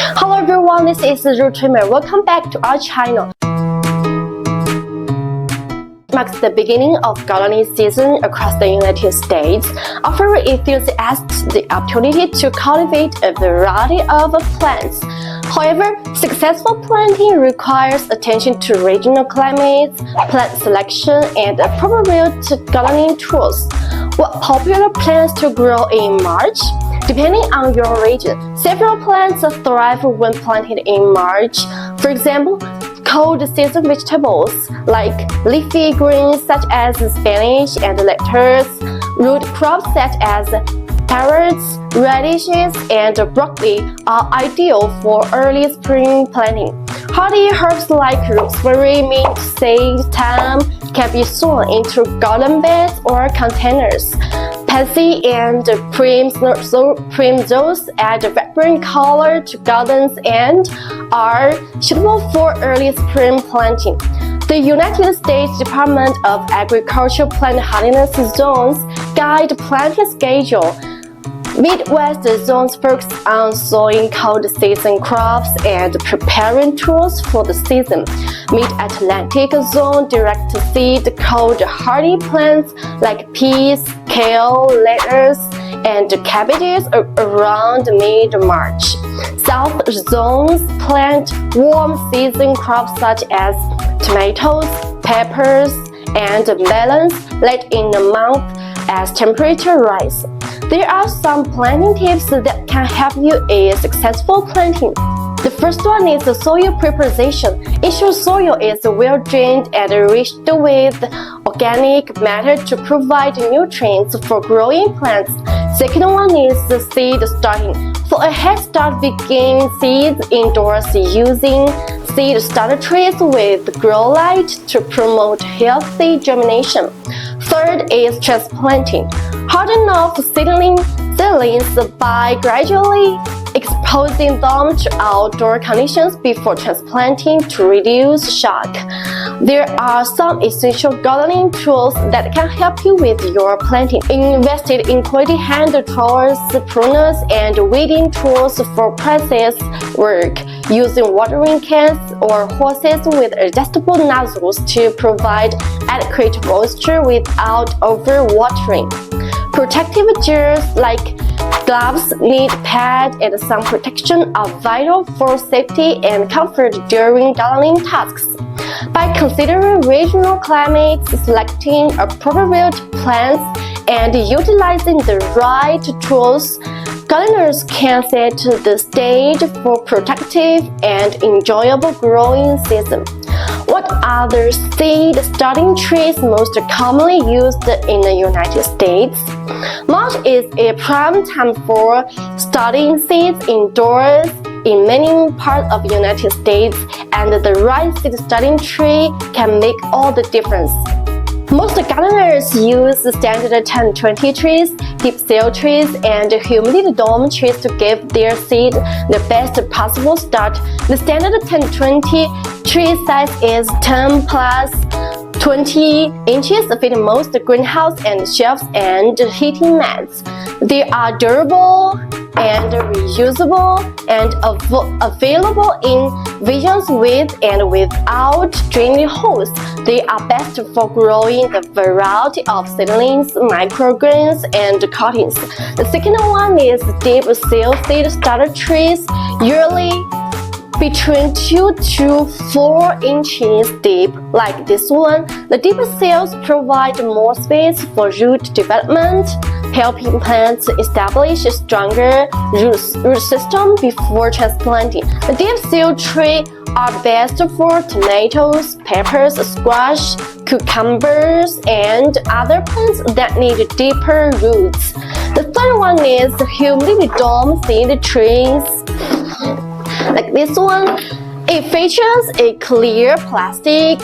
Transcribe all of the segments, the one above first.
Hello everyone, this is RooTrimmer. Welcome back to our channel. Marks the beginning of gardening season across the United States, offering enthusiasts the opportunity to cultivate a variety of plants. However, successful planting requires attention to regional climates, plant selection, and appropriate gardening tools. What popular plants to grow in March? Depending on your region, several plants thrive when planted in March. For example, cold season vegetables like leafy greens such as spinach and lettuce, root crops such as carrots, radishes, and broccoli are ideal for early spring planting. Hardy herbs like rosemary, mint, sage, thyme can be sown into garden beds or containers. Pansy and primrose add vibrant color to gardens and are suitable for early spring planting. The United States Department of Agriculture plant hardiness zones guide planting schedule. Midwest zones focus on sowing cold season crops and preparing tools for the season. Mid-Atlantic zone direct seed cold hardy plants like peas, kale, lettuce, and cabbages around mid-March. South zones plant warm season crops such as tomatoes, peppers, and melons late in the month as temperature rises. There are some planting tips that can help you in successful planting. The first one is the soil preparation. Ensure soil is well drained and enriched with organic matter to provide nutrients for growing plants. Second one is the seed starting. For a head start, begin seeds indoors using seed starter trays with grow light to promote healthy germination. Third is transplanting. Harden off seedlings by gradually exposing them to outdoor conditions before transplanting to reduce shock. There are some essential gardening tools that can help you with your planting. Invested in quality hand trowels, pruners, and weeding tools for process work, using watering cans or hoses with adjustable nozzles to provide adequate moisture without overwatering. Protective gears like gloves, knee pad, and sun protection are vital for safety and comfort during gardening tasks. By considering regional climates, selecting appropriate plants, and utilizing the right tools, gardeners can set the stage for productive and enjoyable growing season. What are the seed starting trees most commonly used in the United States? March is a prime time for starting seeds indoors in many parts of the United States, and the right seed starting tree can make all the difference. Most gardeners use standard 10-20 trees, deep cell trees, and humidity dome trees to give their seed the best possible start. The standard 10-20 tree size is 10 plus 20 inches, fit most greenhouse and shelves and heating mats. They are durable and reusable and available in versions with and without draining holes. They are best for growing a variety of seedlings, microgreens, and cuttings. The second one is deep cell seed starter trees, usually between 2 to 4 inches deep, like this one. The deeper cells provide more space for root development, helping plants establish a stronger root system before transplanting. The deep cell trees are best for tomatoes, peppers, squash, cucumbers, and other plants that need deeper roots. The third one is humidity dome seed trees, like this one. It features a clear plastic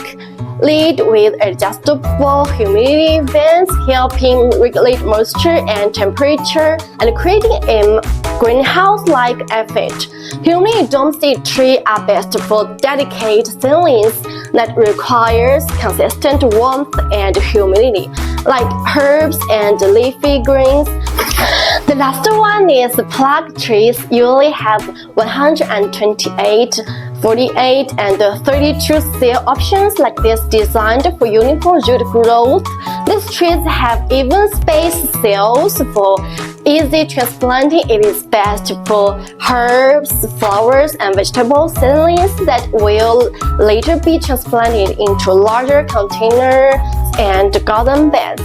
lid with adjustable humidity vents, helping regulate moisture and temperature and creating a greenhouse-like effect. Humidity dome seed trees are best for delicate seedlings that requires consistent warmth and humidity, like herbs and leafy greens. The last one is plug trees usually have 128, 48, and 32 cell options like this designed for uniform root growth. These trees have even spaced cells for easy transplanting. It is best for herbs, flowers, and vegetable seedlings that will later be transplanted into larger containers and garden beds.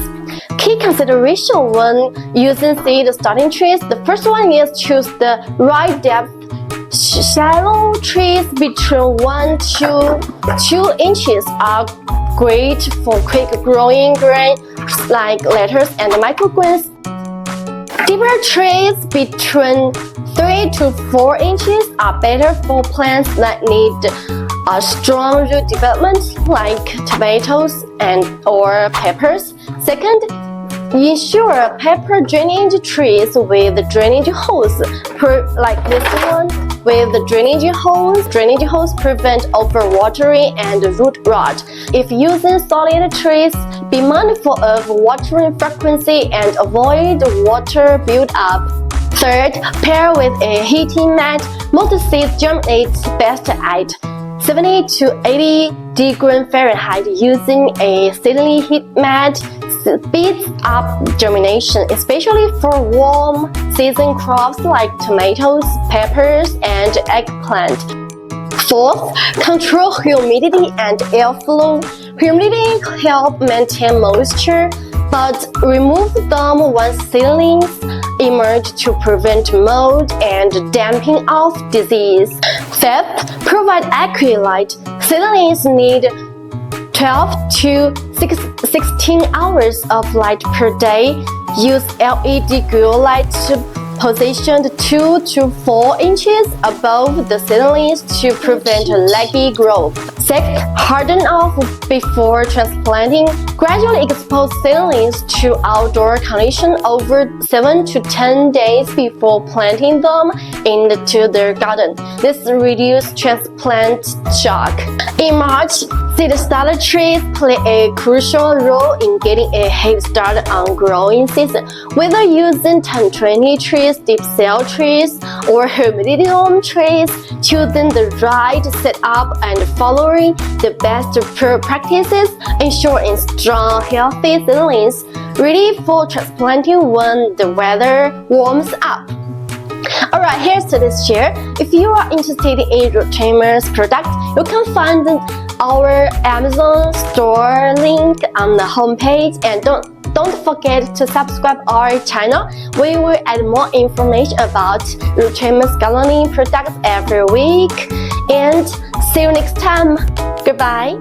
Key consideration when using seed starting trees. The first one is choose the right depth. Shallow trees between 1 to 2 inches are great for quick growing grains like lettuce and microgreens. Deeper trees between 3 to 4 inches are better for plants that need a strong root development like tomatoes or peppers. Second, ensure pepper drainage trees with drainage hose, like this one, with the drainage hose. Drainage hose prevent overwatering and root rot. If using solid trees, be mindful of watering frequency and avoid water buildup. Third, pair with a heating mat. Most seeds germinate best at 70 to 80 degrees Fahrenheit. Using a seedling heat mat speeds up germination, especially for warm season crops like tomatoes, peppers, and eggplant. Fourth, control humidity and airflow. Humidity helps maintain moisture, but remove them when seedlings emerge to prevent mold and damping off disease. Fifth, provide adequate light. Seedlings need 12 to 16 hours of light per day. Use LED grow light positioned 2 to 4 inches above the seedlings to prevent leggy growth. Sixth, harden off before transplanting. Gradually expose seedlings to outdoor conditions over 7 to 10 days before planting them into their garden. This reduces transplant shock. In March, seed starter trees play a crucial role in getting a head start on growing season. Whether using 10-20 trees, deep cell trees, or humidity dome trees, choosing the right setup and following the best practices ensuring strong, healthy seedlings ready for transplanting when the weather warms up. Alright, here's today's share. If you are interested in RooTrimmer's product, you can find our Amazon store link on the homepage, and don't forget to subscribe our channel. We will add more information about RooTrimmer's gardening products every week. And see you next time. Goodbye.